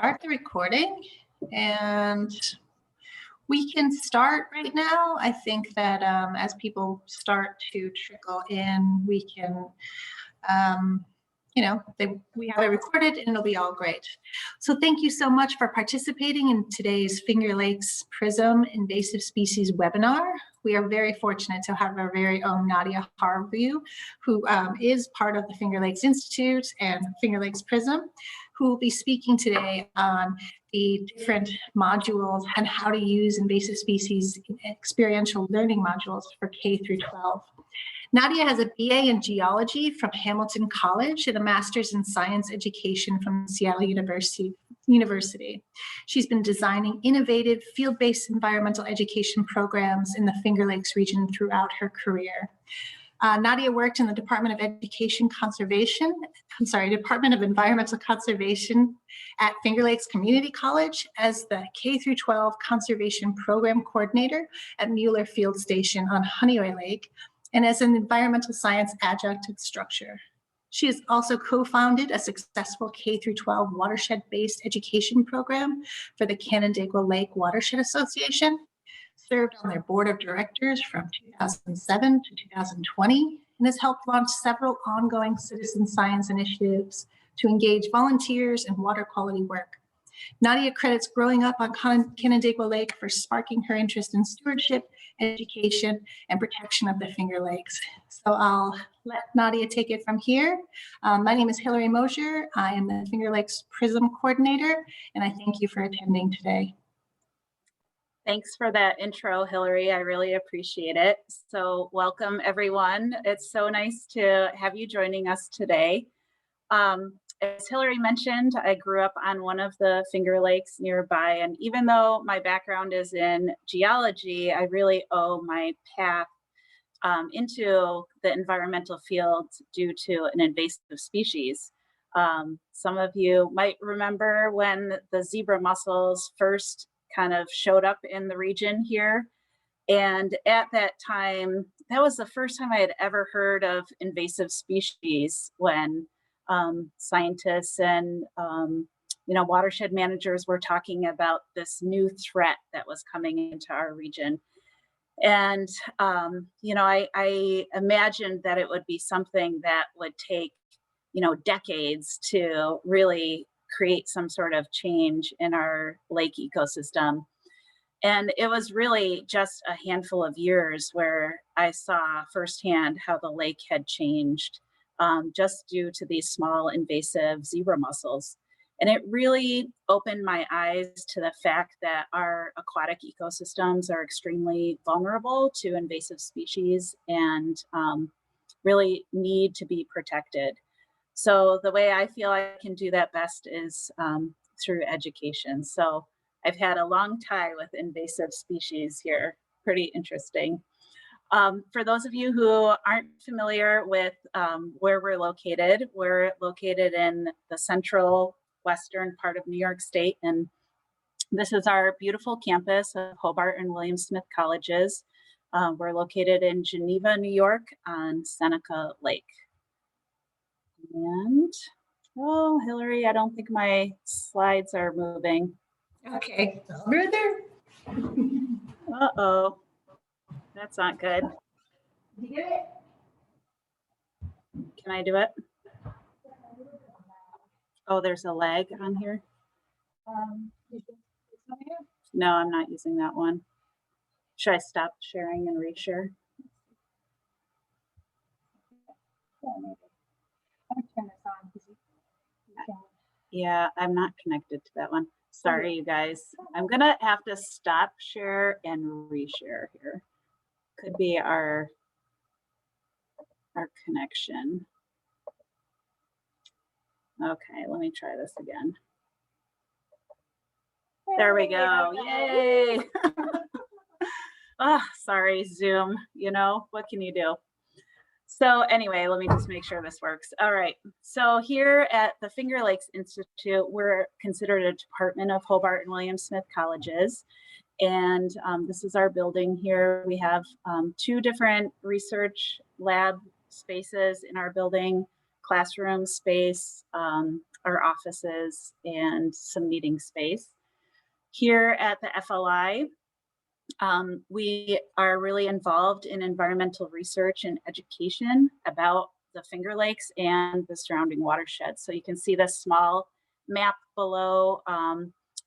start the recording, and we can start right now. I think that as people start to trickle in, we can, we have it recorded and it'll be all great. So thank you so much for participating in today's Finger Lakes PRISM Invasive Species webinar. We are very fortunate to have our very own Nadia Harvey, who is part of the Finger Lakes Institute and Finger Lakes PRISM, who will be speaking today on the different modules and how to use invasive species experiential learning modules for K through 12. Nadia has a BA in geology from Hamilton College and a master's in science education from Seattle University. She's been designing innovative field-based environmental education programs in the Finger Lakes region throughout her career. Nadia worked in the Department of Department of Environmental Conservation at Finger Lakes Community College as the K through 12 Conservation Program Coordinator at Mueller Field Station on Honeyway Lake, and as an environmental science adjunct instructor. She has also co-founded a successful K through 12 watershed-based education program for the Canandaigua Lake Watershed Association, served on their board of directors from 2007 to 2020, and has helped launch several ongoing citizen science initiatives to engage volunteers in water quality work. Nadia credits growing up on Canandaigua Lake for sparking her interest in stewardship, education, and protection of the Finger Lakes. So I'll let Nadia take it from here. My name is Hillary Mosier. I am the Finger Lakes PRISM coordinator, and I thank you for attending today. Thanks for that intro, Hillary. I really appreciate it. So welcome, everyone. It's so nice to have you joining us today. As Hillary mentioned, I grew up on one of the Finger Lakes nearby, and even though my background is in geology, I really owe my path into the environmental field due to an invasive species. Some of you might remember when the zebra mussels first kind of showed up in the region here. And at that time, that was the first time I had ever heard of invasive species when scientists and watershed managers were talking about this new threat that was coming into our region. And I imagined that it would be something that would take decades to really create some sort of change in our lake ecosystem. And it was really just a handful of years where I saw firsthand how the lake had changed just due to these small invasive zebra mussels. And it really opened my eyes to the fact that our aquatic ecosystems are extremely vulnerable to invasive species and really need to be protected. So the way I feel I can do that best is through education. So I've had a long tie with invasive species here, pretty interesting. For those of you who aren't familiar with where we're located in the central western part of New York State, and this is our beautiful campus of Hobart and William Smith Colleges. We're located in Geneva, New York on Seneca Lake. And, oh, Hillary, I don't think my slides are moving. Okay, over there. Uh-oh. That's not good. Did you get it? Can I do it? Oh, there's a lag on here. No, I'm not using that one. Should I stop sharing and reshare? Yeah, I'm not connected to that one. Sorry, you guys. I'm gonna have to stop share and reshare here. Could be our connection. Okay, let me try this again. There we go. Yay! Oh, sorry, Zoom. What can you do? So anyway, let me just make sure this works. All right. So here at the Finger Lakes Institute, we're considered a department of Hobart and William Smith Colleges. And this is our building here. We have 2 different research lab spaces in our building. classroom space, our offices, and some meeting space. Here at the FLI, we are really involved in environmental research and education about the Finger Lakes and the surrounding watersheds. So you can see this small map below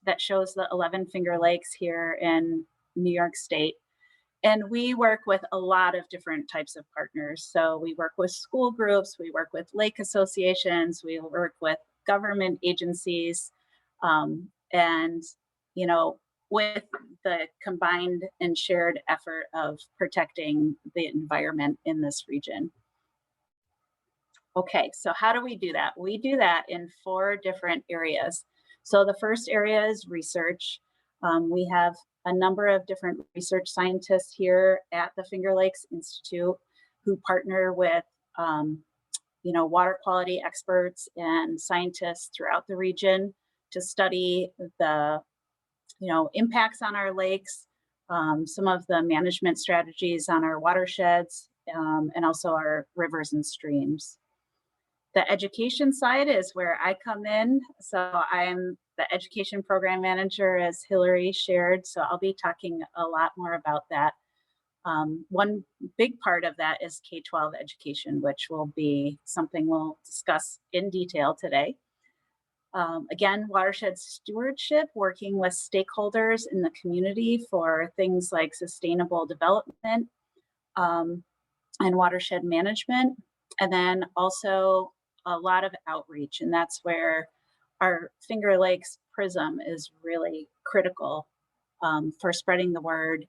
that shows the 11 Finger Lakes here in New York State. And we work with a lot of different types of partners. So we work with school groups, we work with lake associations, we work with government agencies, and, you know, with the combined and shared effort of protecting the environment in this region. Okay, so how do we do that? We do that in 4 different areas. So the first area is research. We have a number of different research scientists here at the Finger Lakes Institute who partner with you know, water quality experts and scientists throughout the region to study the, you know, impacts on our lakes, some of the management strategies on our watersheds, and also our rivers and streams. The education side is where I come in. So I'm the education program manager, as Hillary shared. So I'll be talking a lot more about that. One big part of that is K-12 education, which will be something we'll discuss in detail today. Again, watershed stewardship, working with stakeholders in the community for things like sustainable development and watershed management. And then also a lot of outreach, and that's where our Finger Lakes Prism is really critical for spreading the word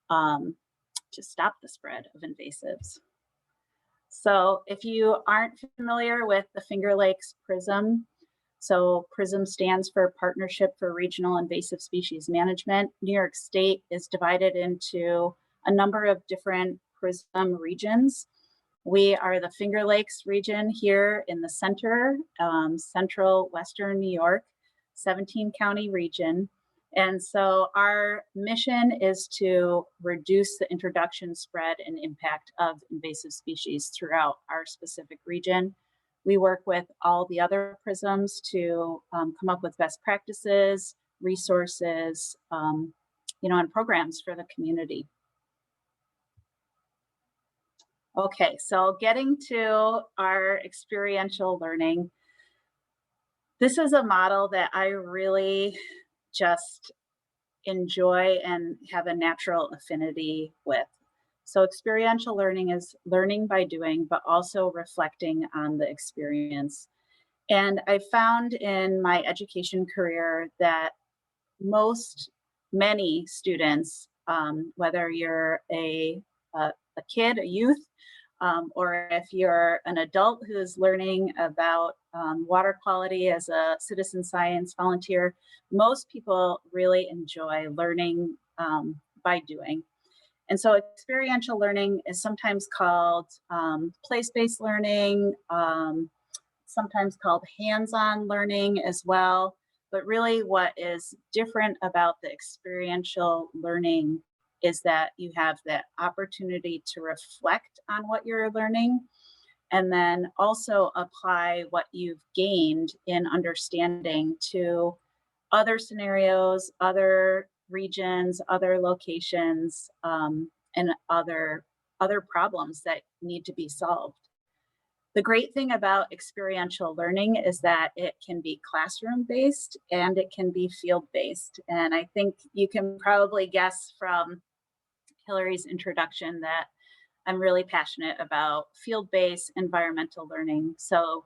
to stop the spread of invasives. So if you aren't familiar with the Finger Lakes Prism, so PRISM stands for Partnership for Regional Invasive Species Management. New York State is divided into a number of different PRISM regions. We are the Finger Lakes region here in the center, central Western New York, 17 county region. And so our mission is to reduce the introduction, spread, and impact of invasive species throughout our specific region. We work with all the other PRISMs to come up with best practices, resources, you know, and programs for the community. Okay, so getting to our experiential learning. This is a model that I really just enjoy and have a natural affinity with. So experiential learning is learning by doing, but also reflecting on the experience. And I found in my education career that many students, whether you're a kid, a youth, or if you're an adult who is learning about water quality as a citizen science volunteer, most people really enjoy learning by doing. And so experiential learning is sometimes called place-based learning, sometimes called hands-on learning as well. But really what is different about the experiential learning is that you have the opportunity to reflect on what you're learning and then also apply what you've gained in understanding to other scenarios, other regions, other locations, and other problems that need to be solved. The great thing about experiential learning is that it can be classroom-based and it can be field-based. And I think you can probably guess from Hillary's introduction that I'm really passionate about field-based environmental learning. So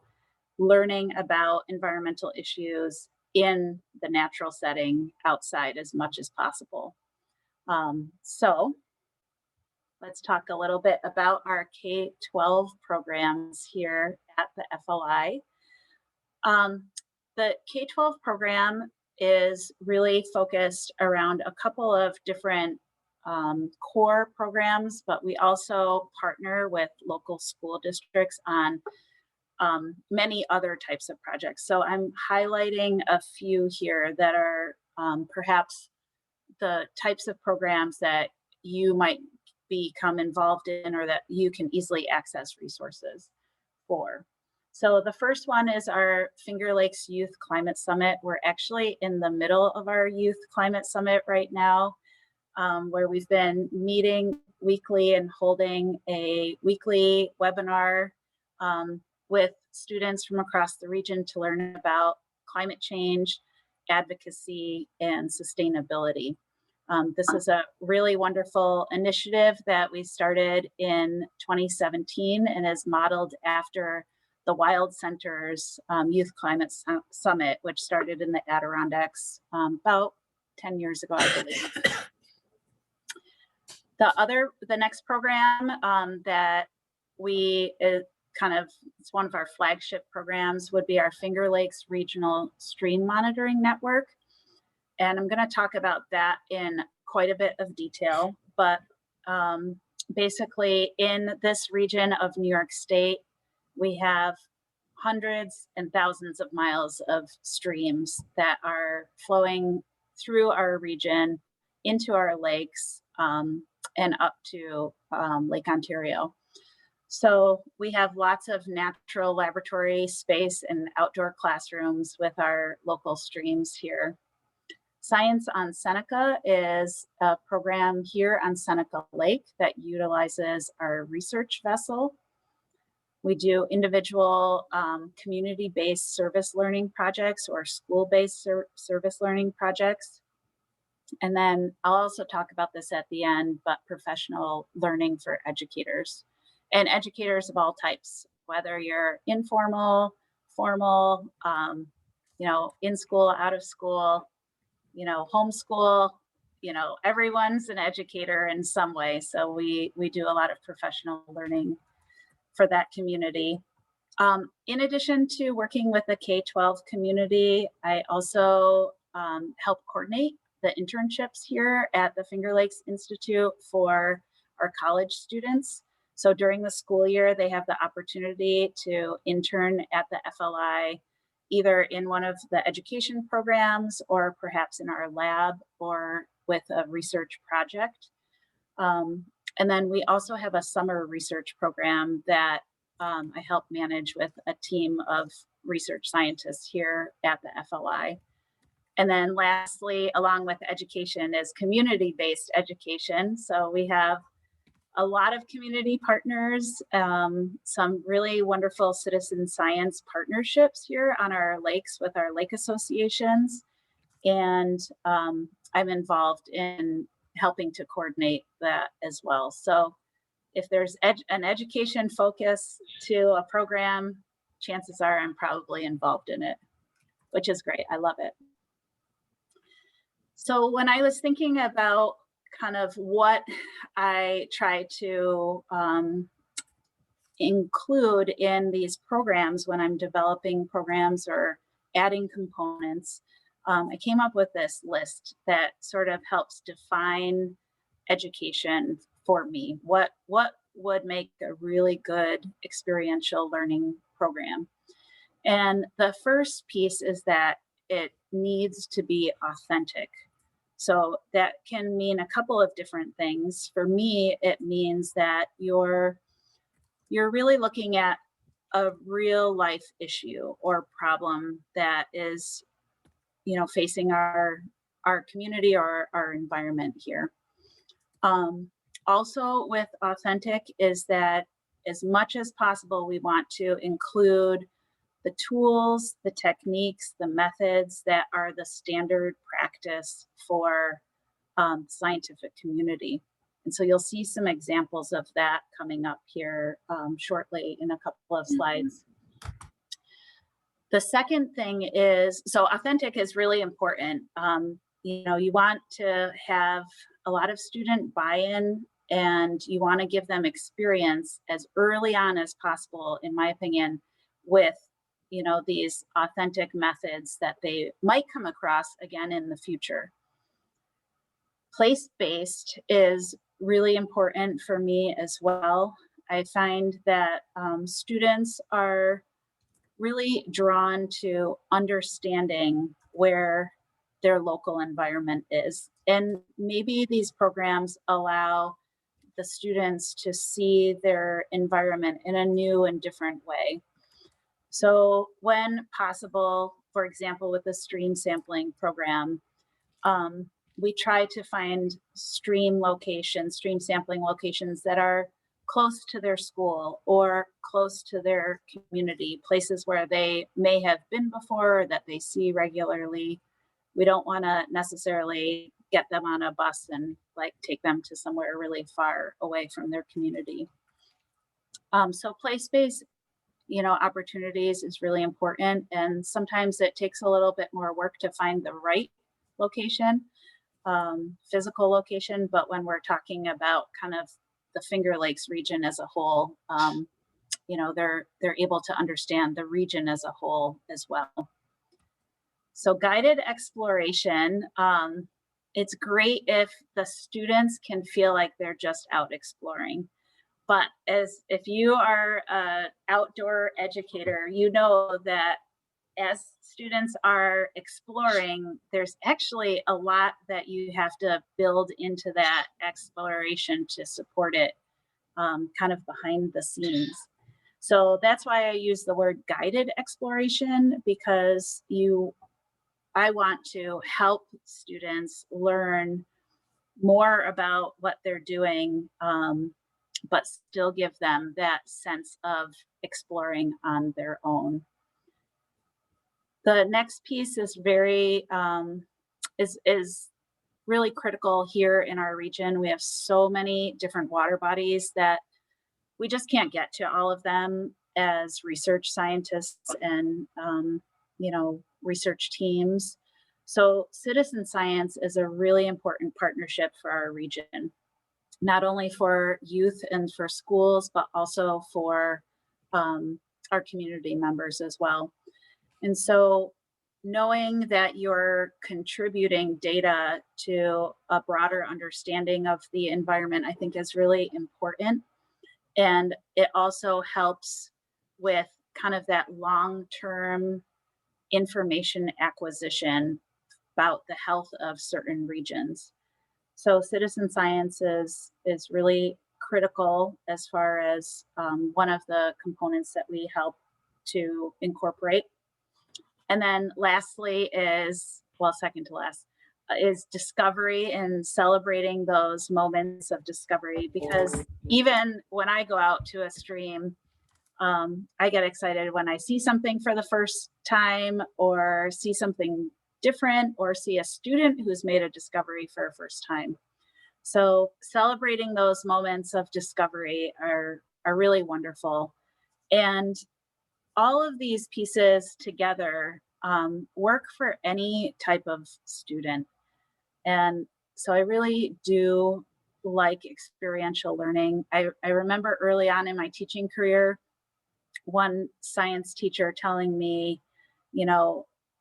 learning about environmental issues in the natural setting outside as much as possible. So let's talk a little bit about our K-12 programs here at the FLI. The K-12 program is really focused around a couple of different core programs, but we also partner with local school districts on many other types of projects. So I'm highlighting a few here that are perhaps the types of programs that you might become involved in or that you can easily access resources for. So the first one is our Finger Lakes Youth Climate Summit. We're actually in the middle of our Youth Climate Summit right now, where we've been meeting weekly and holding a weekly webinar with students from across the region to learn about climate change, advocacy, and sustainability. This is a really wonderful initiative that we started in 2017 and is modeled after the Wild Center's Youth Climate Summit, which started in the Adirondacks about 10 years ago, I believe. The next program that it's one of our flagship programs would be our Finger Lakes Regional Stream Monitoring Network. And I'm going to talk about that in quite a bit of detail, but basically in this region of New York State, we have hundreds and thousands of miles of streams that are flowing through our region into our lakes and up to Lake Ontario. So we have lots of natural laboratory space and outdoor classrooms with our local streams here. Science on Seneca is a program here on Seneca Lake that utilizes our research vessel. We do individual community-based service learning projects or school-based service learning projects. And then I'll also talk about this at the end, but professional learning for educators and educators of all types, whether you're informal, formal, in school, out of school, homeschool, everyone's an educator in some way. So we do a lot of professional learning for that community. In addition to working with the K-12 community, I also help coordinate the internships here at the Finger Lakes Institute for our college students. So during the school year, they have the opportunity to intern at the FLI, either in one of the education programs or perhaps in our lab or with a research project. And then we also have a summer research program that I help manage with a team of research scientists here at the FLI. And then lastly, along with education is community-based education. So we have a lot of community partners, some really wonderful citizen science partnerships here on our lakes with our lake associations. And I'm involved in helping to coordinate that as well. So if there's an education focus to a program, chances are I'm probably involved in it, which is great. I love it. So when I was thinking about kind of what I try to include in these programs when I'm developing programs or adding components, I came up with this list that sort of helps define education for me. What would make a really good experiential learning program? And the first piece is that it needs to be authentic. So that can mean a couple of different things. For me, it means that you're really looking at a real life issue or problem that is, facing our community or our environment here. Also with authentic is that as much as possible, we want to include the tools, the techniques, the methods that are the standard practice for scientific community. And so you'll see some examples of that coming up here shortly in a couple of slides. The second thing is, so authentic is really important. You want to have a lot of student buy-in and you want to give them experience as early on as possible, in my opinion, with these authentic methods that they might come across again in the future. Place-based is really important for me as well. I find that students are really drawn to understanding where their local environment is. And maybe these programs allow the students to see their environment in a new and different way. So when possible, for example, with the stream sampling program, we try to find stream sampling locations that are close to their school or close to their community, places where they may have been before or that they see regularly. We don't want to necessarily get them on a bus and like take them to somewhere really far away from their community. So place-based, opportunities is really important. And sometimes it takes a little bit more work to find the right location, physical location. But when we're talking about kind of the Finger Lakes region as a whole, they're able to understand the region as a whole as well. So guided exploration, it's great if the students can feel like they're just out exploring. But if you are an outdoor educator, you know that as students are exploring, there's actually a lot that you have to build into that exploration to support it, kind of behind the scenes. So that's why I use the word guided exploration, because I want to help students learn more about what they're doing, but still give them that sense of exploring on their own. The next piece is is really critical here in our region. We have so many different water bodies that we just can't get to all of them as research scientists and research teams. So citizen science is a really important partnership for our region, not only for youth and for schools, but also for our community members as well. And so knowing that you're contributing data to a broader understanding of the environment, I think is really important. And it also helps with kind of that long-term information acquisition about the health of certain regions. So citizen science is really critical as far as one of the components that we help to incorporate. And then lastly second to last, is discovery and celebrating those moments of discovery. Because even when I go out to a stream, I get excited when I see something for the first time, or see something different, or see a student who's made a discovery for a first time. So celebrating those moments of discovery are really wonderful. And all of these pieces together work for any type of student. And so I really do like experiential learning. I remember early on in my teaching career, one science teacher telling me,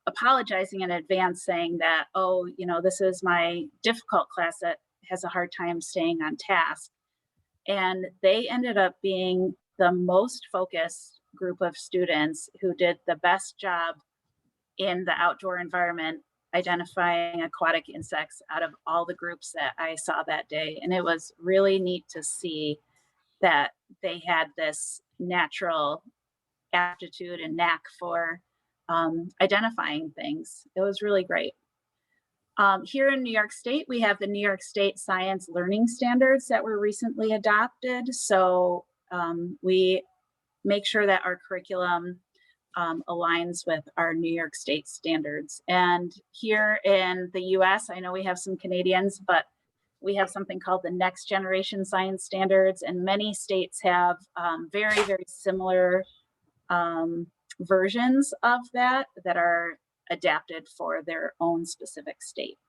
apologizing in advance, saying that, this is my difficult class that has a hard time staying on task. And they ended up being the most focused group of students who did the best job in the outdoor environment, identifying aquatic insects out of all the groups that I saw that day. And it was really neat to see that they had this natural aptitude and knack for identifying things. It was really great. Here in New York State, we have the New York State Science Learning Standards that were recently adopted. So we make sure that our curriculum aligns with our New York State standards. And here in the US, I know we have some Canadians, but we have something called the Next Generation Science Standards, and many states have very, very similar versions of that are adapted for their own specific state.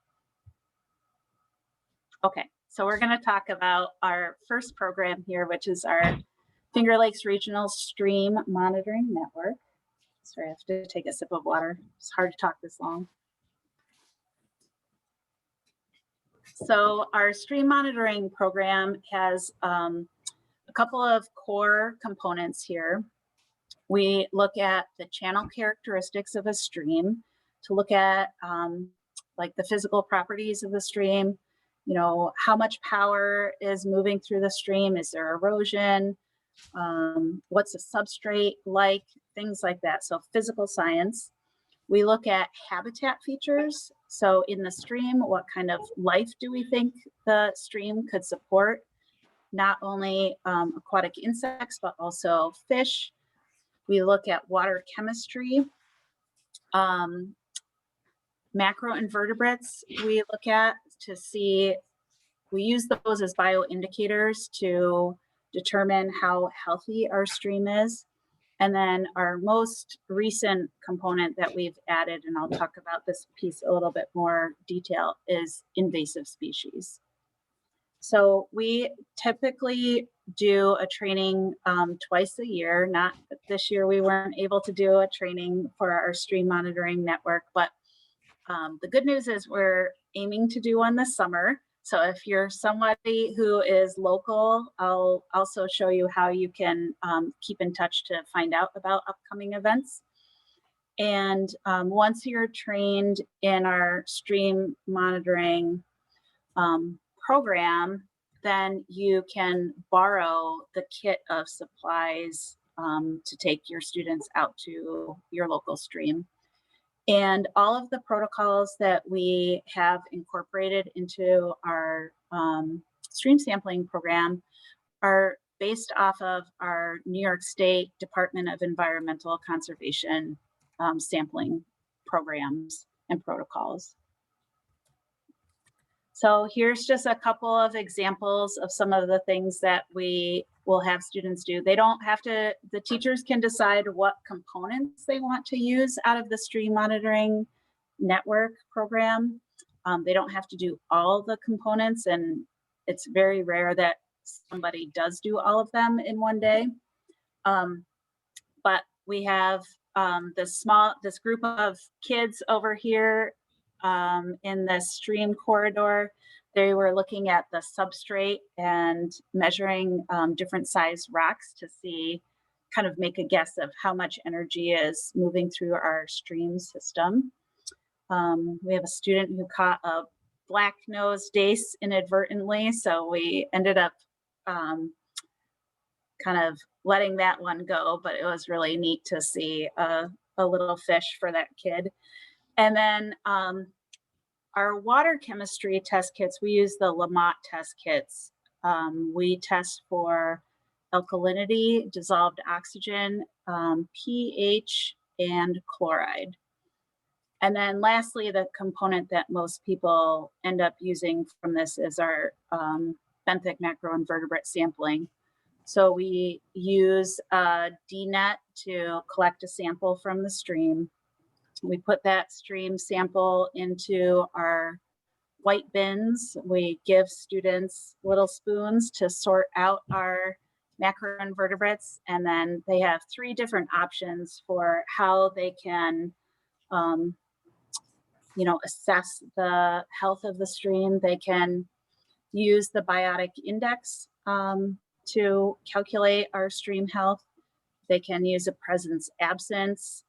Okay, so we're going to talk about our first program here, which is our Finger Lakes Regional Stream Monitoring Network. Sorry, I have to take a sip of water. It's hard to talk this long. So our stream monitoring program has a couple of core components here. We look at the channel characteristics of a stream to look at like the physical properties of the stream, how much power is moving through the stream, is there erosion, what's a substrate like, things like that. So physical science. We look at habitat features. So in the stream, what kind of life do we think the stream could support? Not only aquatic insects, but also fish. We look at water chemistry. Macroinvertebrates we look at to see, we use those as bioindicators to determine how healthy our stream is. And then our most recent component that we've added, and I'll talk about this piece a little bit more detail, is invasive species. So we typically do a training twice a year. Not this year, we weren't able to do a training for our stream monitoring network, but the good news is we're aiming to do one this summer. So if you're somebody who is local, I'll also show you how you can keep in touch to find out about upcoming events. And once you're trained in our stream monitoring program, then you can borrow the kit of supplies to take your students out to your local stream. And all of the protocols that we have incorporated into our stream sampling program are based off of our New York State Department of Environmental Conservation sampling programs and protocols. So here's just a couple of examples of some of the things that we will have students do. They don't have to, the teachers can decide what components they want to use out of the stream monitoring network program. They don't have to do all the components, and it's very rare that somebody does do all of them in one day. But we have this group of kids over here in the stream corridor. They were looking at the substrate and measuring different size rocks to see, kind of make a guess of how much energy is moving through our stream system. We have a student who caught a black-nosed dace inadvertently, so we ended up kind of letting that one go, but it was really neat to see a little fish for that kid. And then our water chemistry test kits, we use the Lamont test kits. We test for alkalinity, dissolved oxygen, pH, and chloride. And then lastly, the component that most people end up using from this is our benthic macroinvertebrate sampling. So we use a DNet to collect a sample from the stream. We put that stream sample into our white bins. We give students little spoons to sort out our macroinvertebrates, and then they have 3 different options for how they can assess the health of the stream. They can use the biotic index to calculate our stream health. They can use a presence absence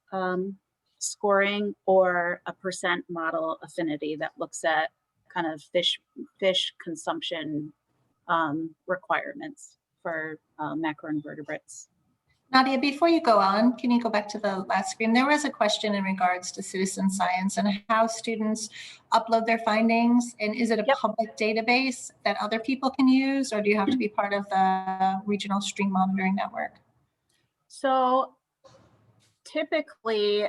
scoring, or a percent model affinity that looks at kind of fish consumption requirements for macroinvertebrates. Nadia, before you go on, can you go back to the last screen? There was a question in regards to citizen science and how students upload their findings. And is it a public database that other people can use, or do you have to be part of the regional stream monitoring network? So typically,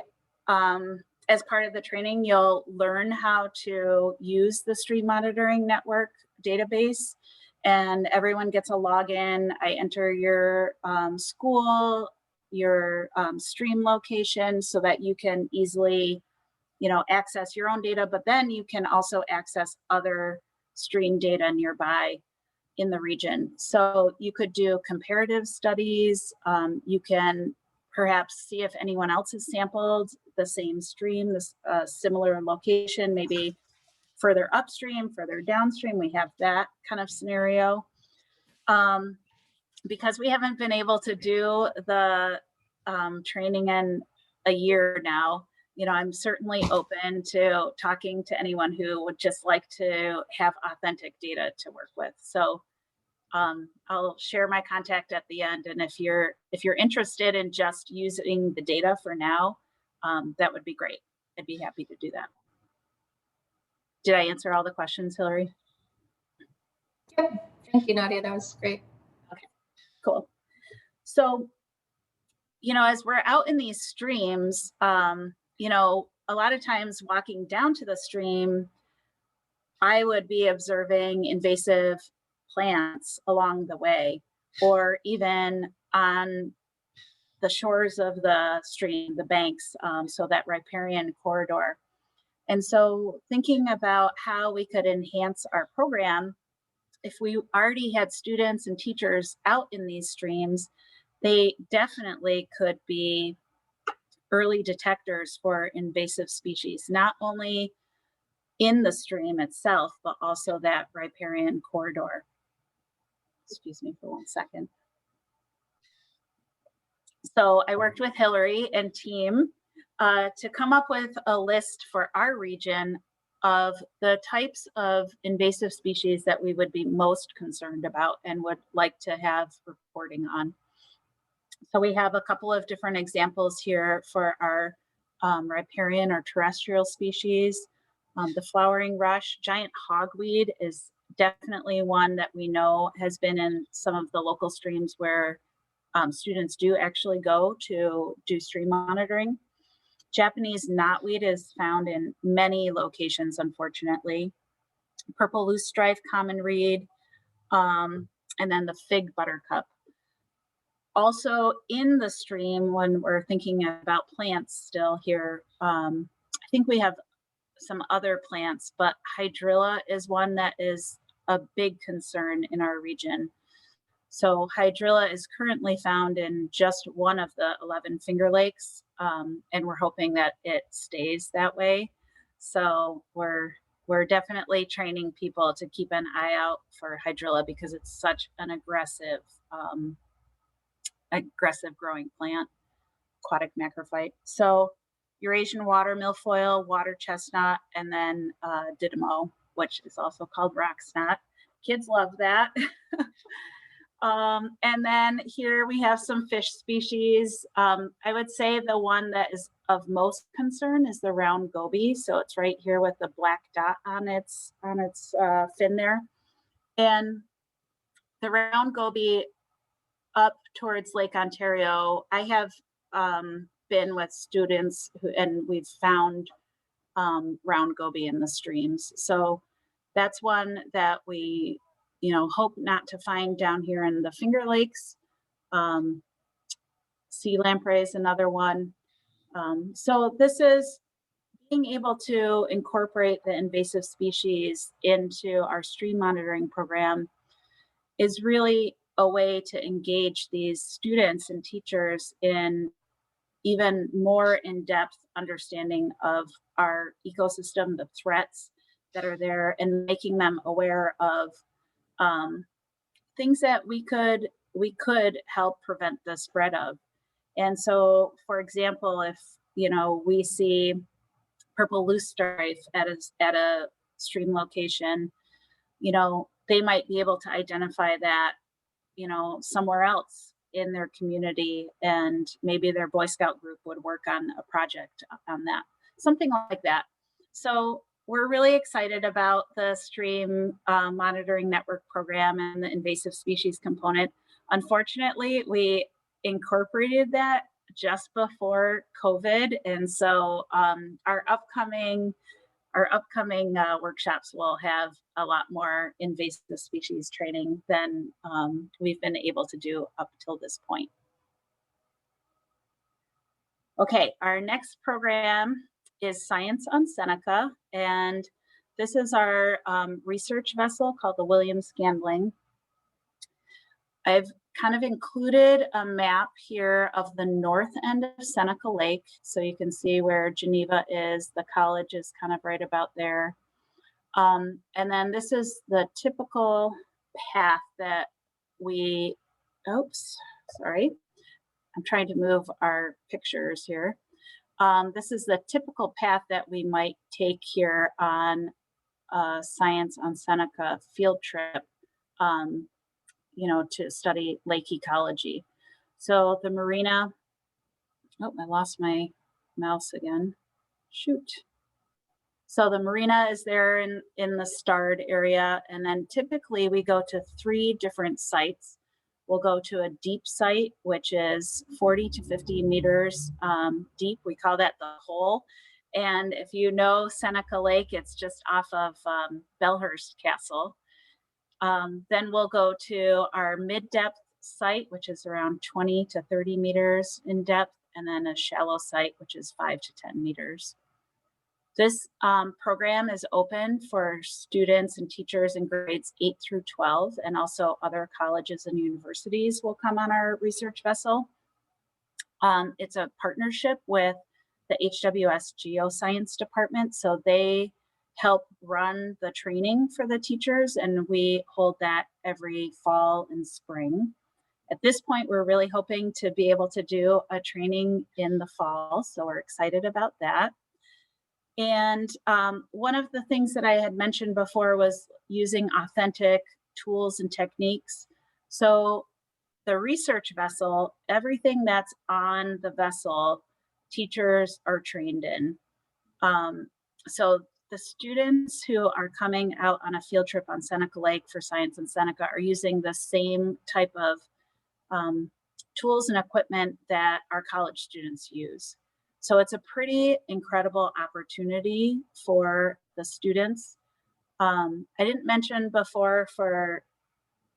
as part of the training, you'll learn how to use the stream monitoring network database, and everyone gets a login. I enter your school, your stream location, so that you can easily, access your own data, but then you can also access other stream data nearby in the region. So you could do comparative studies. You can perhaps see if anyone else has sampled the same stream, this similar location, maybe further upstream, further downstream. We have that kind of scenario. Because we haven't been able to do the training in a year now, I'm certainly open to talking to anyone who would just like to have authentic data to work with. So I'll share my contact at the end. And if you're interested in just using the data for now, that would be great. I'd be happy to do that. Did I answer all the questions, Hillary? Yep. Thank you, Nadia. That was great. Okay, cool. So, as we're out in these streams, a lot of times walking down to the stream, I would be observing invasive plants along the way, or even on the shores of the stream, the banks, so that riparian corridor. And so thinking about how we could enhance our program, if we already had students and teachers out in these streams, they definitely could be early detectors for invasive species, not only in the stream itself, but also that riparian corridor. Excuse me for 1 second. So I worked with Hillary and team to come up with a list for our region of the types of invasive species that we would be most concerned about and would like to have reporting on. So we have a couple of different examples here for our riparian or terrestrial species. The flowering rush, giant hogweed is definitely one that we know has been in some of the local streams where students do actually go to do stream monitoring. Japanese knotweed is found in many locations, unfortunately. Purple loosestrife, common reed, and then the fig buttercup. Also in the stream, when we're thinking about plants still here, I think we have some other plants, but hydrilla is one that is a big concern in our region. So hydrilla is currently found in just one of the 11 Finger Lakes, and we're hoping that it stays that way. So we're definitely training people to keep an eye out for hydrilla because it's such an aggressive growing plant, aquatic macrophyte. So Eurasian water milfoil, water chestnut, and then didymo, which is also called rock snot. Kids love that. And then here we have some fish species. I would say the one that is of most concern is the round goby. So it's right here with the black dot on its fin there. And the round goby up towards Lake Ontario, I have been with students and we've found round goby in the streams. So that's one that we hope not to find down here in the Finger Lakes. Sea lamprey is another one. So this is being able to incorporate the invasive species into our stream monitoring program is really a way to engage these students and teachers in even more in-depth understanding of our ecosystem, the threats that are there, and making them aware of things that we could help prevent the spread of. And so, for example, if we see purple loosestrife at a stream location, they might be able to identify that somewhere else in their community, and maybe their Boy Scout group would work on a project on that, something like that. So we're really excited about the stream monitoring network program and the invasive species component. Unfortunately, we incorporated that just before COVID, and so our upcoming workshops will have a lot more invasive species training than we've been able to do up till this point. Okay, our next program is Science on Seneca, and this is our research vessel called the William Scandling. I've kind of included a map here of the north end of Seneca Lake, so you can see where Geneva is. The college is kind of right about there. And then this is the typical path that we, oops, sorry. I'm trying to move our pictures here. This is the typical path that we might take here on Science on Seneca field trip. to study lake ecology. So the marina, oh, I lost my mouse again. Shoot. So the marina is there in the starred area. And then typically we go to 3 different sites. We'll go to a deep site, which is 40 to 50 meters deep. We call that the hole. And if you know Seneca Lake, it's just off of Belhurst Castle. Then we'll go to our mid-depth site, which is around 20 to 30 meters in depth, and then a shallow site, which is 5 to 10 meters. This program is open for students and teachers in grades 8 through 12, and also other colleges and universities will come on our research vessel. It's a partnership with the HWS Geoscience Department, so they help run the training for the teachers, and we hold that every fall and spring. At this point, we're really hoping to be able to do a training in the fall, so we're excited about that. And one of the things that I had mentioned before was using authentic tools and techniques. So the research vessel, everything that's on the vessel, teachers are trained in. So the students who are coming out on a field trip on Seneca Lake for Science in Seneca are using the same type of tools and equipment that our college students use. So it's a pretty incredible opportunity for the students. I didn't mention before for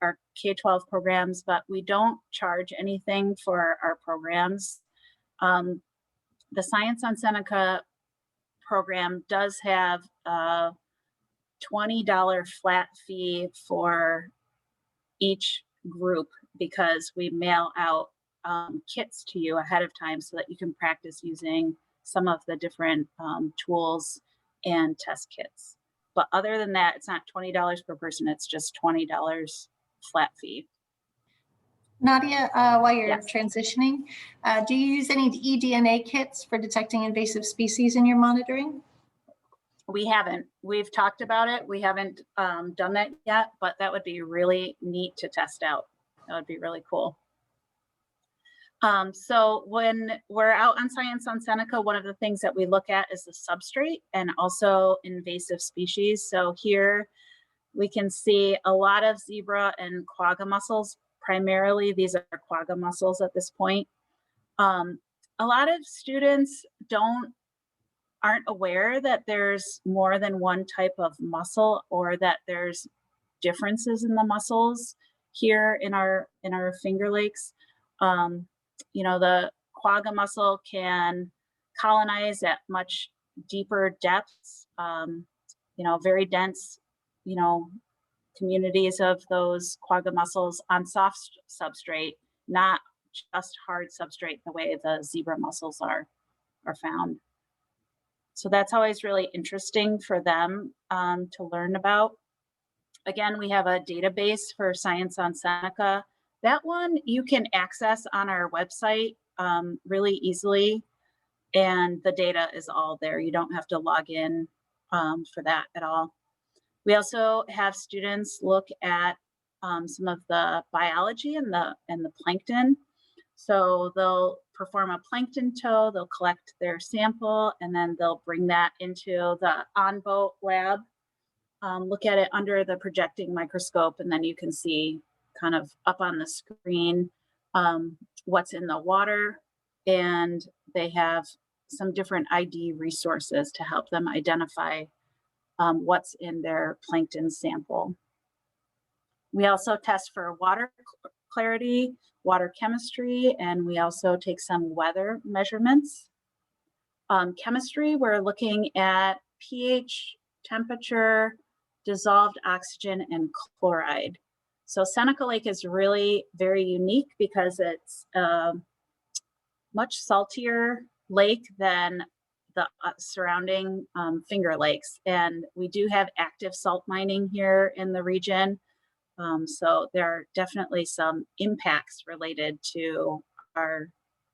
our K-12 programs, but we don't charge anything for our programs. The Science on Seneca program does have a $20 flat fee for each group because we mail out kits to you ahead of time so that you can practice using some of the different tools and test kits. But other than that, it's not $20 per person, it's just $20 flat fee. Nadia, while you're Yes. transitioning, do you use any eDNA kits for detecting invasive species in your monitoring? We haven't. We've talked about it. We haven't done that yet, but that would be really neat to test out. That would be really cool. So when we're out on Science on Seneca, one of the things that we look at is the substrate and also invasive species. So here we can see a lot of zebra and quagga mussels. Primarily, these are quagga mussels at this point. A lot of students aren't aware that there's more than one type of mussel or that there's differences in the mussels here in our Finger Lakes. The quagga mussel can colonize at much deeper depths, very dense, communities of those quagga mussels on soft substrate, not just hard substrate the way the zebra mussels are found. So that's always really interesting for them to learn about. Again, we have a database for Science on Seneca. That one you can access on our website really easily, and the data is all there. You don't have to log in for that at all. We also have students look at some of the biology and the plankton. So they'll perform a plankton tow, they'll collect their sample, and then they'll bring that into the on-boat lab, look at it under the projecting microscope, and then you can see kind of up on the screen what's in the water, and they have some different ID resources to help them identify what's in their plankton sample. We also test for water clarity, water chemistry, and we also take some weather measurements. Chemistry, we're looking at pH, temperature, dissolved oxygen, and chloride. So Seneca Lake is really very unique because it's a much saltier lake than the surrounding Finger Lakes. And we do have active salt mining here in the region. So there are definitely some impacts related to our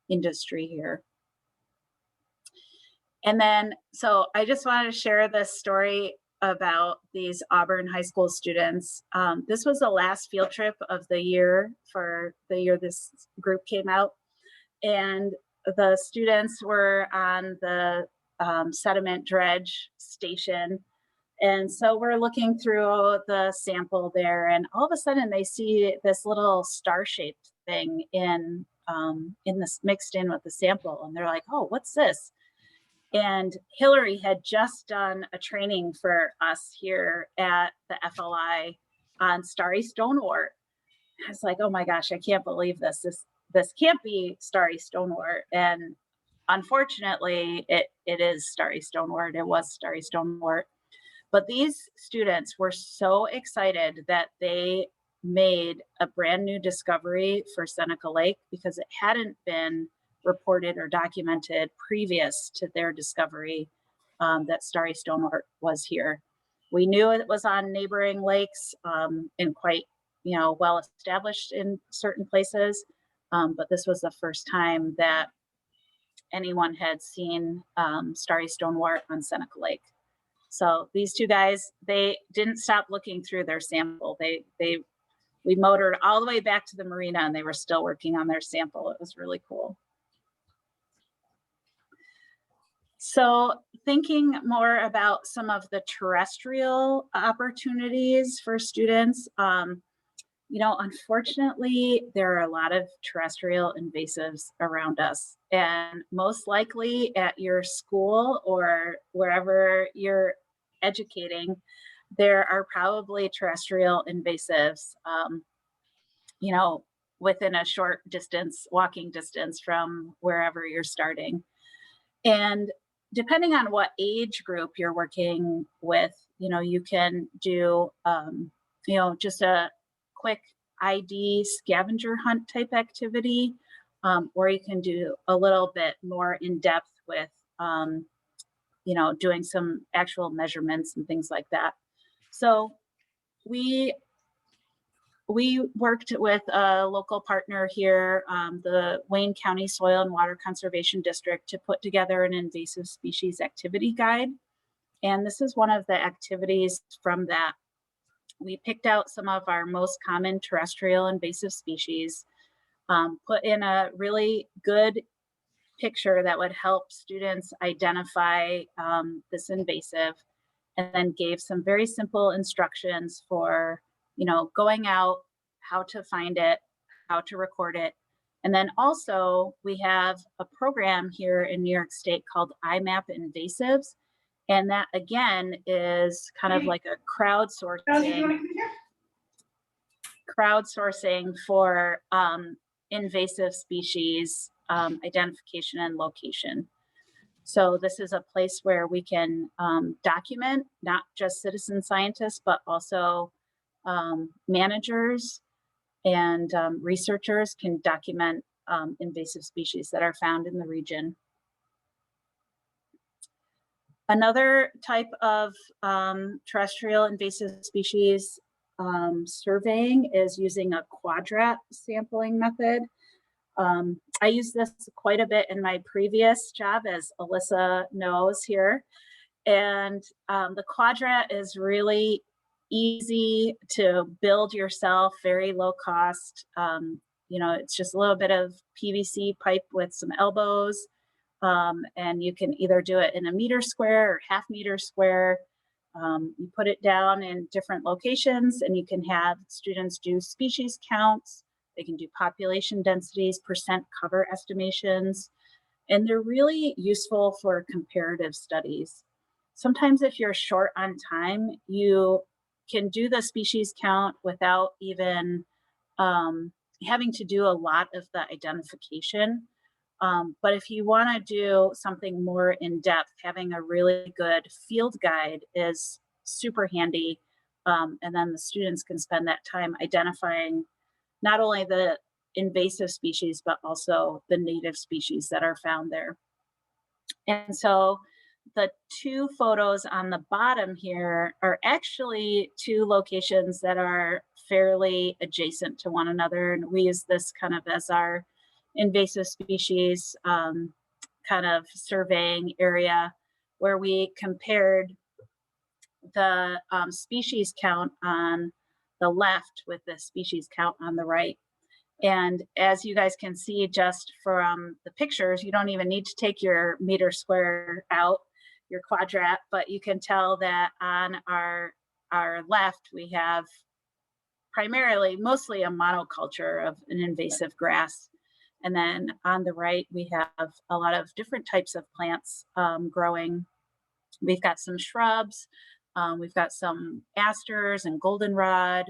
industry here. And then, so I just wanted to share this story. about these Auburn High School students. This was the last field trip of the year for the year this group came out. And the students were on the sediment dredge station. And so we're looking through the sample there, and all of a sudden they see this little star-shaped thing in this mixed in with the sample. And they're like, oh, what's this? And Hillary had just done a training for us here at the FLI on starry stonewort. I was like, oh my gosh, I can't believe this. This can't be starry stonewort. And unfortunately, it is starry stonewort. It was starry stonewort. But these students were so excited that they made a brand new discovery for Seneca Lake because it hadn't been reported or documented previous to their discovery that starry stonewort was here. We knew it was on neighboring lakes and quite, well established in certain places, but this was the first time that anyone had seen starry stonewort on Seneca Lake. So these two guys, they didn't stop looking through their sample. We motored all the way back to the marina and they were still working on their sample. It was really cool. So thinking more about some of the terrestrial opportunities for students, unfortunately, there are a lot of terrestrial invasives around us, and most likely at your school or wherever you're educating, there are probably terrestrial invasives, within a short distance, walking distance from wherever you're starting. And depending on what age group you're working with, you can do, just a quick ID scavenger hunt type activity, or you can do a little bit more in depth with, doing some actual measurements and things like that. So we worked with a local partner here, the Wayne County Soil and Water Conservation District, to put together an invasive species activity guide. And this is one of the activities from that. We picked out some of our most common terrestrial invasive species, put in a really good picture that would help students identify this invasive, and then gave some very simple instructions for going out, how to find it, how to record it. And then also we have a program here in New York State called IMAP Invasives. And that again is kind of like a crowdsourcing for invasive species identification and location. So this is a place where we can document, not just citizen scientists, but also managers and researchers can document invasive species that are found in the region. Another type of terrestrial invasive species surveying is using a quadrat sampling method. I use this quite a bit in my previous job, as Alyssa knows here. And the quadrat is really easy to build yourself, very low cost. It's just a little bit of PVC pipe with some elbows. And you can either do it in a meter square or half meter square. You put it down in different locations, and you can have students do species counts. They can do population densities, percent cover estimations, and they're really useful for comparative studies. Sometimes if you're short on time, you can do the species count without even having to do a lot of the identification. But if you want to do something more in depth, having a really good field guide is super handy. And then the students can spend that time identifying not only the invasive species, but also the native species that are found there. And so the two photos on the bottom here are actually two locations that are fairly adjacent to one another. And we use this kind of as our invasive species kind of surveying area, where we compared the species count on the left with the species count on the right. And as you guys can see just from the pictures, you don't even need to take your meter square out, your quadrat, but you can tell that on our left, we have mostly a monoculture of an invasive grass. And then on the right, we have a lot of different types of plants growing. We've got some shrubs, we've got some asters and goldenrod,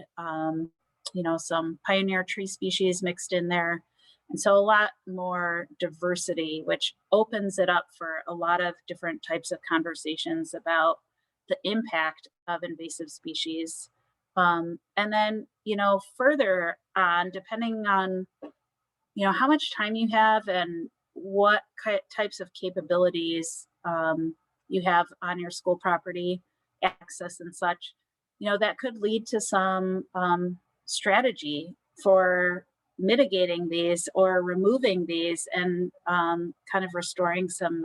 some pioneer tree species mixed in there. And so a lot more diversity, which opens it up for a lot of different types of conversations about the impact of invasive species. And then, further on, depending on, how much time you have and what types of capabilities you have on your school property, access and such, that could lead to some strategy for mitigating these or removing these and kind of restoring some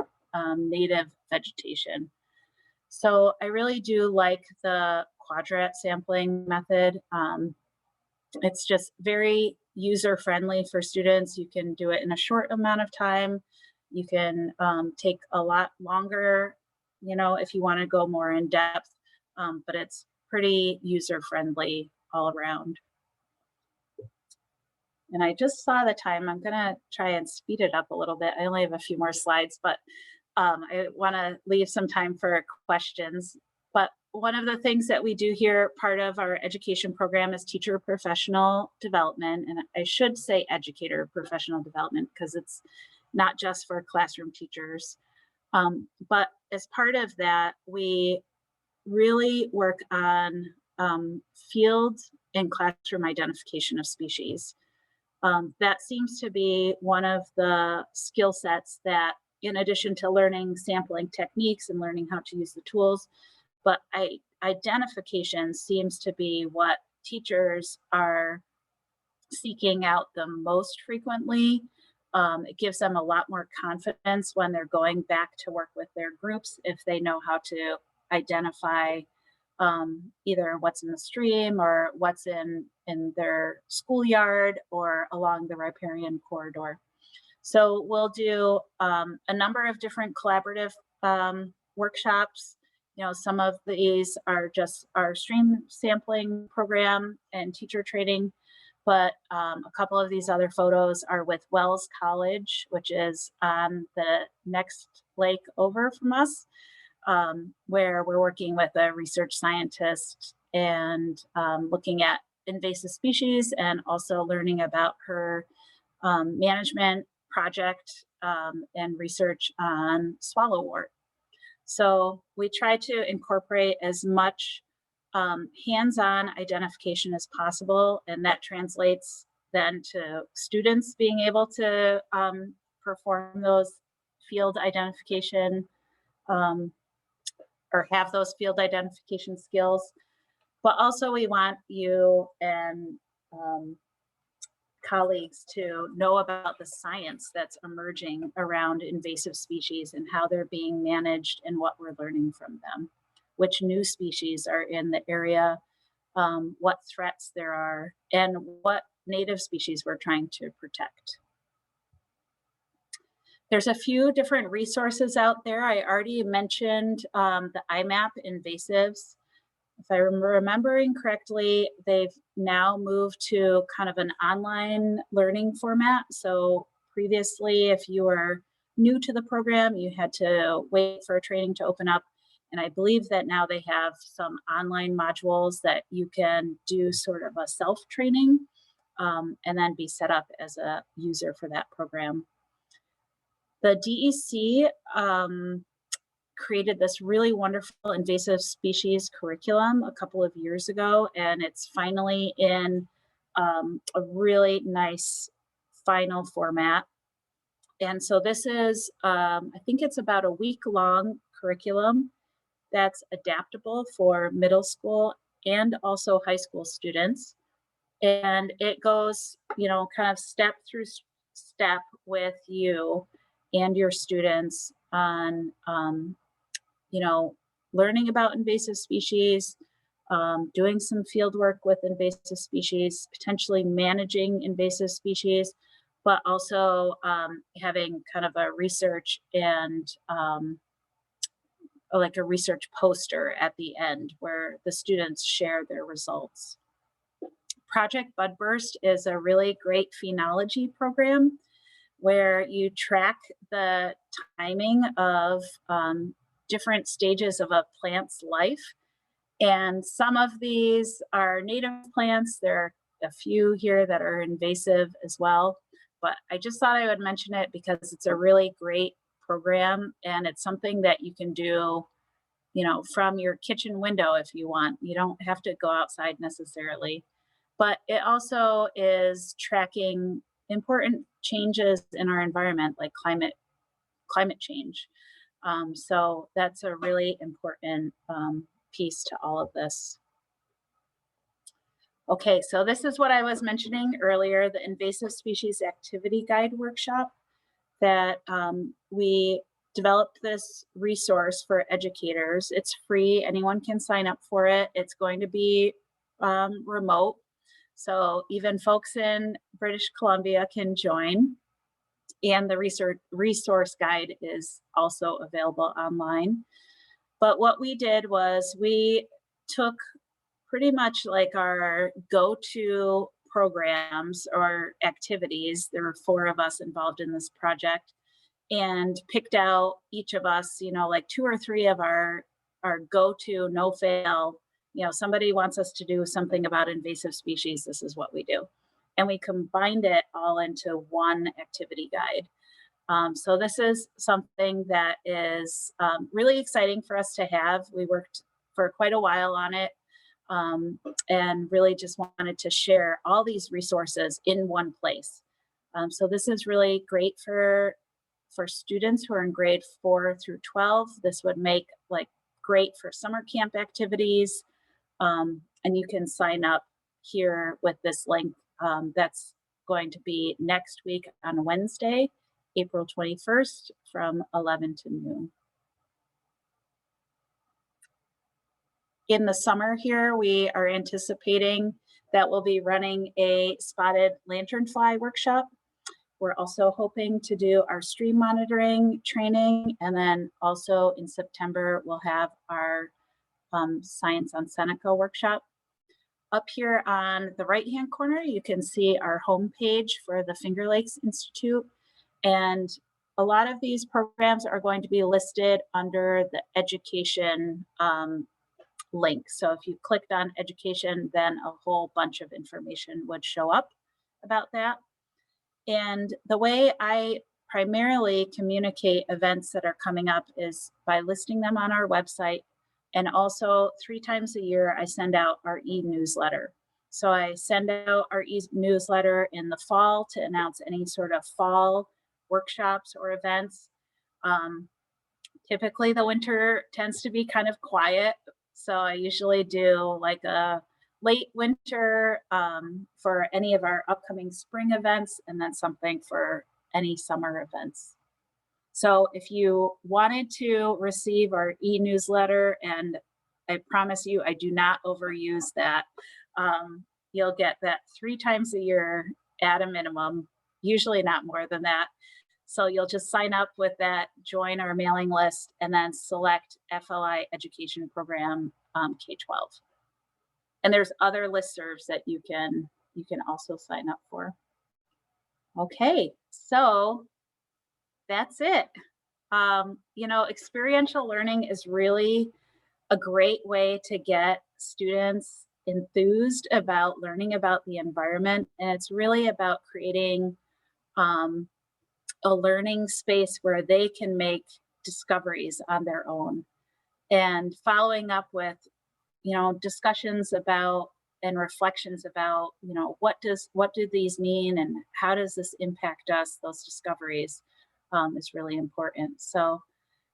native vegetation. So I really do like the quadrat sampling method. It's just very user-friendly for students. You can do it in a short amount of time. You can take a lot longer, if you want to go more in depth, but it's pretty user-friendly all around. And I just saw the time. I'm going to try and speed it up a little bit. I only have a few more slides, but I want to leave some time for questions. But one of the things that we do here, part of our education program, is teacher professional development. And I should say educator professional development because it's not just for classroom teachers. But as part of that, we really work on field and classroom identification of species. That seems to be one of the skill sets that, in addition to learning sampling techniques and learning how to use the tools, but identification seems to be what teachers are seeking out the most frequently. It gives them a lot more confidence when they're going back to work with their groups if they know how to identify either what's in the stream or what's in their schoolyard or along the riparian corridor. So we'll do a number of different collaborative workshops. Some of these are just our stream sampling program and teacher training, but a couple of these other photos are with Wells College, which is on the next lake over from us, where we're working with a research scientist and looking at invasive species and also learning about her management project and research on swallowwort. So we try to incorporate as much hands-on identification as possible, and that translates then to students being able to perform those field identification or have those field identification skills. But also we want you and colleagues to know about the science that's emerging around invasive species and how they're being managed and what we're learning from them, which new species are in the area, what threats there are, and what native species we're trying to protect. There's a few different resources out there. I already mentioned the IMAP invasives. If I'm remembering correctly, they've now moved to kind of an online learning format. So previously, if you were new to the program, you had to wait for a training to open up. And I believe that now they have some online modules that you can do sort of a self-training and then be set up as a user for that program. The DEC created this really wonderful invasive species curriculum a couple of years ago, and it's finally in a really nice final format. And so this is, I think it's about a week-long curriculum that's adaptable for middle school and also high school students. And it goes, kind of step through step with you and your students on learning about invasive species, doing some field work with invasive species, potentially managing invasive species, but also having kind of a research and like a research poster at the end where the students share their results. Project Budburst is a really great phenology program where you track the timing of different stages of a plant's life. And some of these are native plants. There are a few here that are invasive as well. But I just thought I would mention it because it's a really great program, and it's something that you can do, you know, from your kitchen window if you want. You don't have to go outside necessarily. But it also is tracking important changes in our environment, like climate change. So that's a really important piece to all of this. Okay, so this is what I was mentioning earlier, the Invasive Species Activity Guide workshop that we developed this resource for educators. It's free, anyone can sign up for it. It's going to be remote. So even folks in British Columbia can join. And the resource guide is also available online. But what we did was we took pretty much like our go-to programs or activities. There were 4 of us involved in this project, and picked out each of us, you know, like 2 or 3 of our go-to no fail. You know, somebody wants us to do something about invasive species, this is what we do. And we combined it all into one activity guide. So this is something that is really exciting for us to have. We worked for quite a while on it, and really just wanted to share all these resources in one place. So this is really great for students who are in grade 4 through 12. This would make like great for summer camp activities. And you can sign up here with this link. That's going to be next week on Wednesday, April 21st from 11 to noon. In the summer here, we are anticipating that we'll be running a spotted lanternfly workshop. We're also hoping to do our stream monitoring training, and then also in September, we'll have our Science on Seneca workshop. Up here on the right-hand corner, you can see our homepage for the Finger Lakes Institute. And a lot of these programs are going to be listed under the education link. So if you clicked on education, then a whole bunch of information would show up about that. And the way I primarily communicate events that are coming up is by listing them on our website. And also 3 times a year, I send out our e-newsletter. So I send out our e-newsletter in the fall to announce any sort of fall workshops or events. Typically the winter tends to be kind of quiet. So I usually do like a late winter for any of our upcoming spring events, and then something for any summer events. So if you wanted to receive our e-newsletter, and I promise you, I do not overuse that, you'll get that 3 times a year at a minimum, usually not more than that. So you'll just sign up with that, join our mailing list, and then select FLI Education Program K-12. And there's other listservs that you can also sign up for. Okay, so that's it. You know, experiential learning is really a great way to get students enthused about learning about the environment. And it's really about creating a learning space where they can make discoveries on their own, and following up with, you know, discussions about and reflections about, you know, what do these mean and how does this impact us, those discoveries is really important. So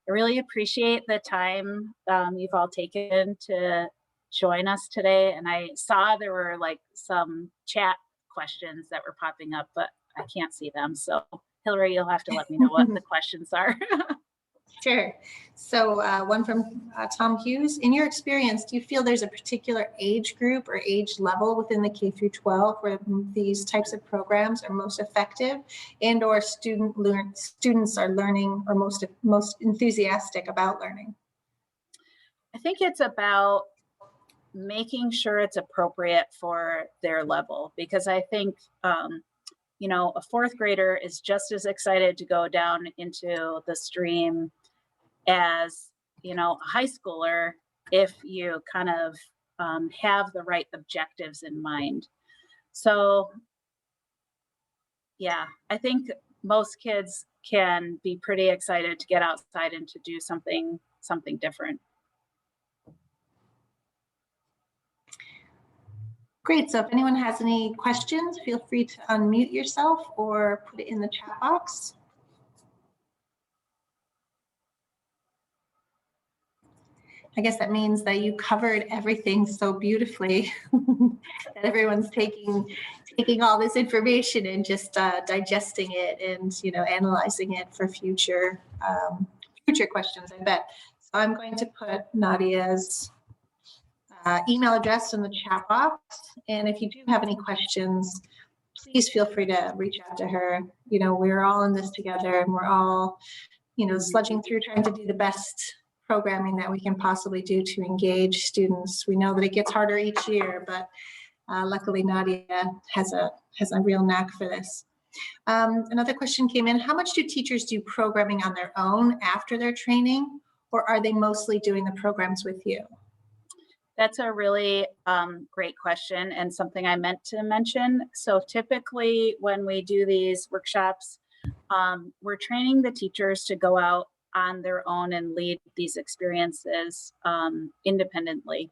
I really appreciate the time you've all taken to join us today. And I saw there were like some chat questions that were popping up, but I can't see them. So Hillary, you'll have to let me know what the questions are. Sure. So one from Tom Hughes. In your experience, do you feel there's a particular age group or age level within the K through 12 where these types of programs are most effective and or students are learning or most enthusiastic about learning? I think it's about making sure it's appropriate for their level, because I think, you know, a fourth grader is just as excited to go down into the stream as, you know, a high schooler, if you kind of have the right objectives in mind. So yeah, I think most kids can be pretty excited to get outside and to do something different. Great. So if anyone has any questions, feel free to unmute yourself or put it in the chat box. I guess that means that you covered everything so beautifully that everyone's taking all this information and just digesting it and, you know, analyzing it for future questions, I bet. So I'm going to put Nadia's email address in the chat box. And if you do have any questions, please feel free to reach out to her. You know, we're all in this together and we're all, you know, sludging through trying to do the best programming that we can possibly do to engage students. We know that it gets harder each year, but luckily Nadia has a real knack for this. Another question came in. How much do teachers do programming on their own after their training, or are they mostly doing the programs with you? That's a really great question and something I meant to mention. So typically when we do these workshops, we're training the teachers to go out on their own and lead these experiences independently.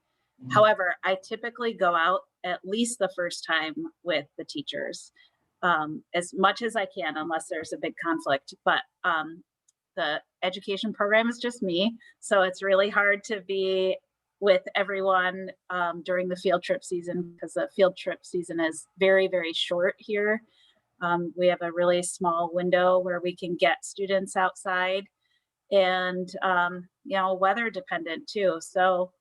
However, I typically go out at least the first time with the teachers as much as I can, unless there's a big conflict. But the education program is just me, so it's really hard to be with everyone during the field trip season, because the field trip season is very, very short here. We have a really small window where we can get students outside, and you know, weather dependent too. So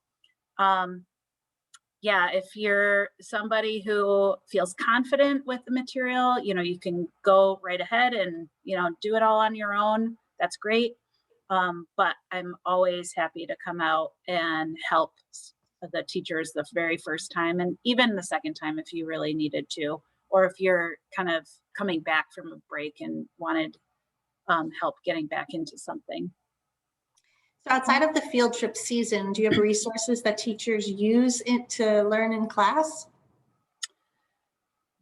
yeah, if you're somebody who feels confident with the material, you know, you can go right ahead and, you know, do it all on your own. That's great. But I'm always happy to come out and help the teachers the very first time, and even the second time if you really needed to, or if you're kind of coming back from a break and wanted help getting back into something. So outside of the field trip season, do you have resources that teachers use to learn in class?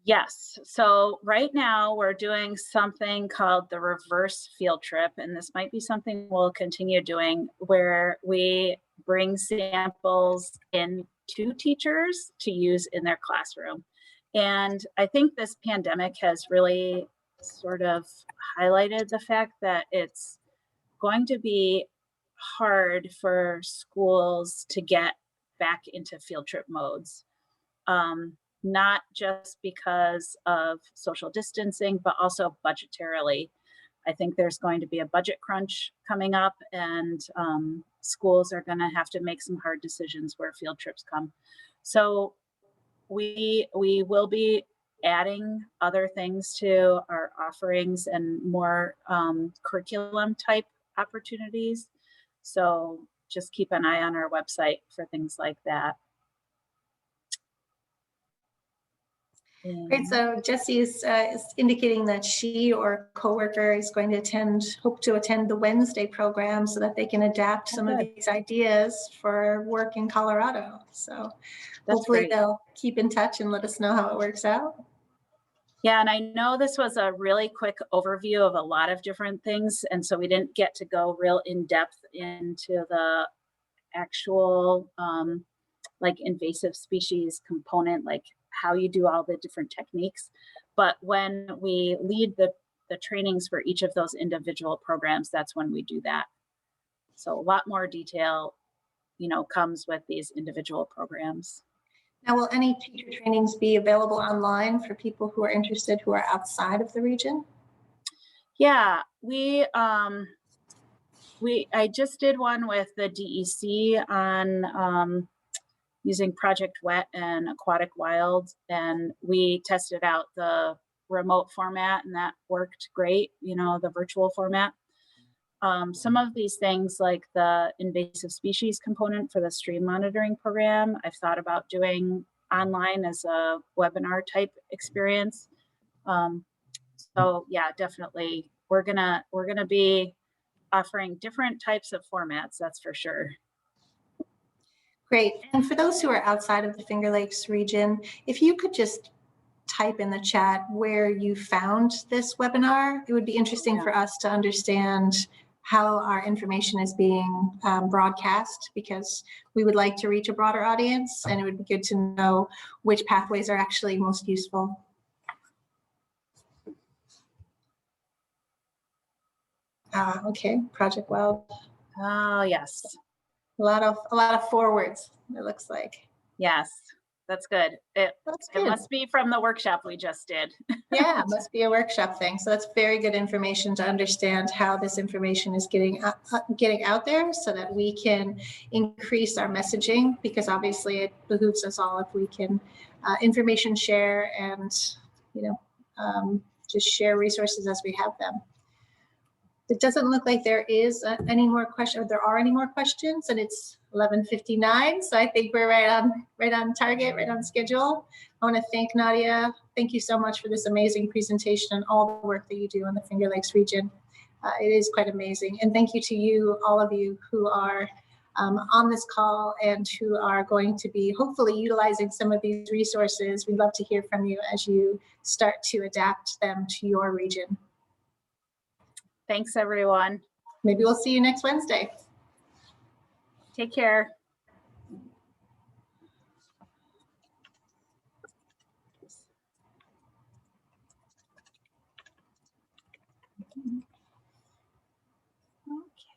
Yes. So right now we're doing something called the reverse field trip, and this might be something we'll continue doing, where we bring samples in to teachers to use in their classroom. And I think this pandemic has really sort of highlighted the fact that it's going to be hard for schools to get back into field trip modes. Not just because of social distancing, but also budgetarily. I think there's going to be a budget crunch coming up, and schools are going to have to make some hard decisions where field trips come. So we will be adding other things to our offerings and more curriculum type opportunities. So just keep an eye on our website for things like that. Great. So Jessie is indicating that she or a coworker is going to hope to attend the Wednesday program so that they can adapt some of these ideas for work in Colorado. So hopefully they'll keep in touch and let us know how it works out. Yeah, and I know this was a really quick overview of a lot of different things, and so we didn't get to go real in depth into the actual like invasive species component, like how you do all the different techniques. But when we lead the trainings for each of those individual programs, that's when we do that. So a lot more detail, you know, comes with these individual programs. Now, will any teacher trainings be available online for people who are interested who are outside of the region? Yeah, I just did one with the DEC on using Project Wet and Aquatic Wild, and we tested out the remote format, and that worked great, you know, the virtual format. Some of these things like the invasive species component for the stream monitoring program, I've thought about doing online as a webinar type experience. So yeah, definitely we're gonna be offering different types of formats, that's for sure. Great. And for those who are outside of the Finger Lakes region, if you could just type in the chat where you found this webinar, it would be interesting for us to understand how our information is being broadcast, because we would like to reach a broader audience, and it would be good to know which pathways are actually most useful. Okay, Project Wild. Oh yes. A lot of forwards, it looks like. Yes, that's good. It must be from the workshop we just did. Yeah, it must be a workshop thing. So that's very good information to understand how this information is getting out there, so that we can increase our messaging, because obviously it behooves us all if we can information share and, you know, just share resources as we have them. It doesn't look like there is any more questions, or there are any more questions, and it's 11:59. So I think we're right on target, right on schedule. I want to thank Nadia. Thank you so much for this amazing presentation and all the work that you do in the Finger Lakes region. It is quite amazing. And thank you to you, all of you who are on this call and who are going to be hopefully utilizing some of these resources. We'd love to hear from you as you start to adapt them to your region. Thanks, everyone. Maybe we'll see you next Wednesday. Take care.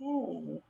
Okay.